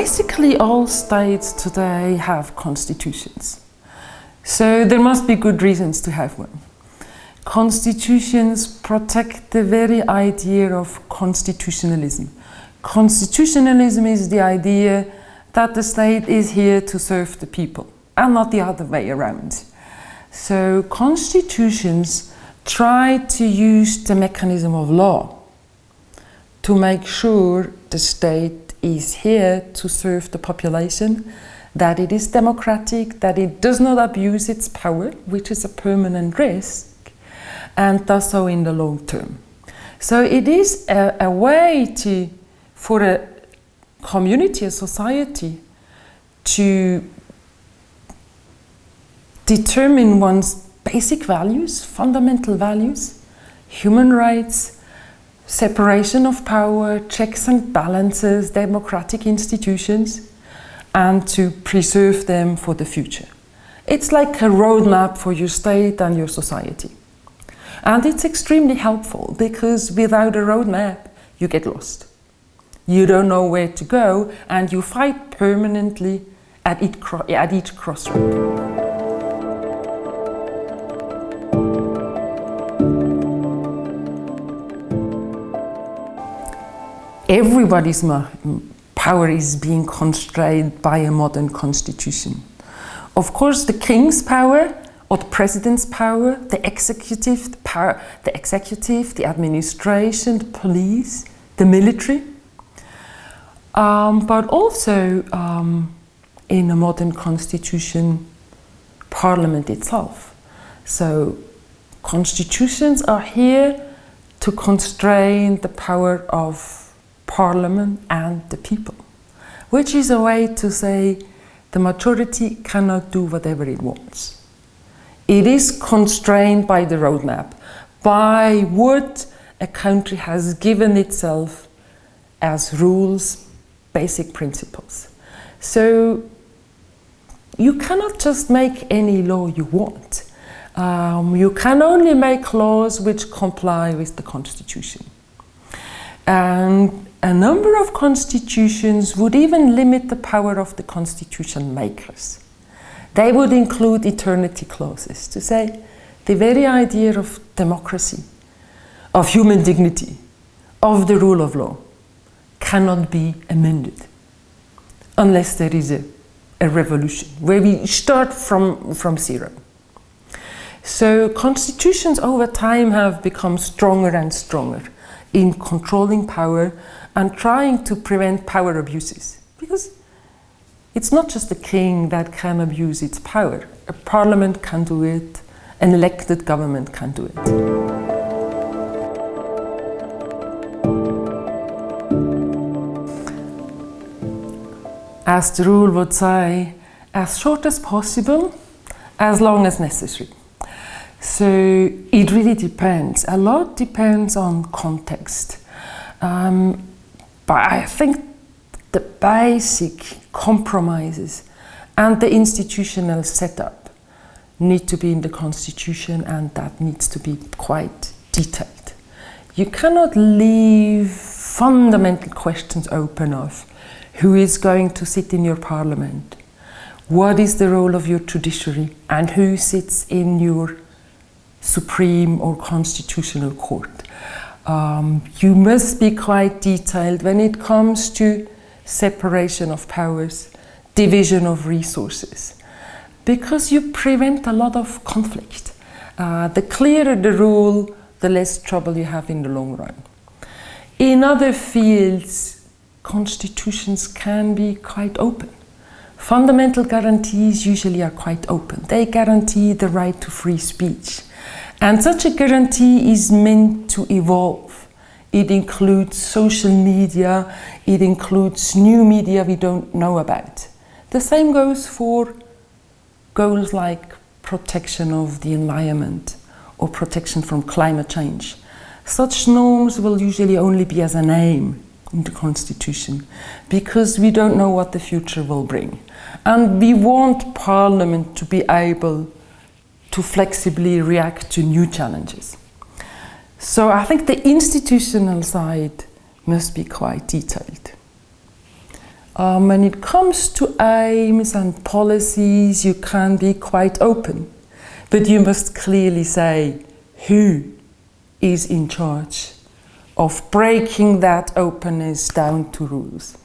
Basically, all states today have constitutions. So there must be good reasons to have one. Constitutions protect the very idea of constitutionalism. Constitutionalism is the idea that the state is here to serve the people, and not the other way around. So constitutions try to use the mechanism of law to make sure the state is here to serve the population, that it is democratic, that it does not abuse its power, which is a permanent risk, and does so in the long term. So it is a way for a community, a society, to determine one's basic values, fundamental values, human rights, separation of power, checks and balances, democratic institutions, and to preserve them for the future. It's like a roadmap for your state and your society. And it's extremely helpful because without a roadmap, you get lost. You don't know where to go, and you fight permanently at each crossroad. Everybody's power is being constrained by a modern constitution. Of course, the king's power, or the president's power, the executive, the administration, the police, the military, but also in a modern constitution, parliament itself. So constitutions are here to constrain the power of Parliament and the people, which is a way to say the majority cannot do whatever it wants. It is constrained by the roadmap, by what a country has given itself as rules, basic principles. So you cannot just make any law you want. You can only make laws which comply with the Constitution. And a number of constitutions would even limit the power of the constitution makers. They would include eternity clauses to say the very idea of democracy, of human dignity, of the rule of law cannot be amended unless there is a revolution where we start from zero. So constitutions over time have become stronger and stronger in controlling power and trying to prevent power abuses. Because it's not just the king that can abuse its power. A parliament can do it, an elected government can do it. As the rule would say, as short as possible, as long as necessary. So it really depends. A lot depends on context. But I think the basic compromises and the institutional setup need to be in the Constitution, and that needs to be quite detailed. You cannot leave fundamental questions open of who is going to sit in your parliament, what is the role of your judiciary, and who sits in your Supreme or Constitutional Court. You must be quite detailed when it comes to separation of powers, division of resources, because you prevent a lot of conflict. The clearer the rule, the less trouble you have in the long run. In other fields, constitutions can be quite open. Fundamental guarantees usually are quite open. They guarantee the right to free speech. And such a guarantee is meant to evolve. It includes social media, it includes new media we don't know about. The same goes for goals like protection of the environment or protection from climate change. Such norms will usually only be as an aim in the Constitution because we don't know what the future will bring. And we want Parliament to be able to flexibly react to new challenges. So I think the institutional side must be quite detailed. When it comes to aims and policies, you can be quite open, but you must clearly say who is in charge of breaking that openness down to rules.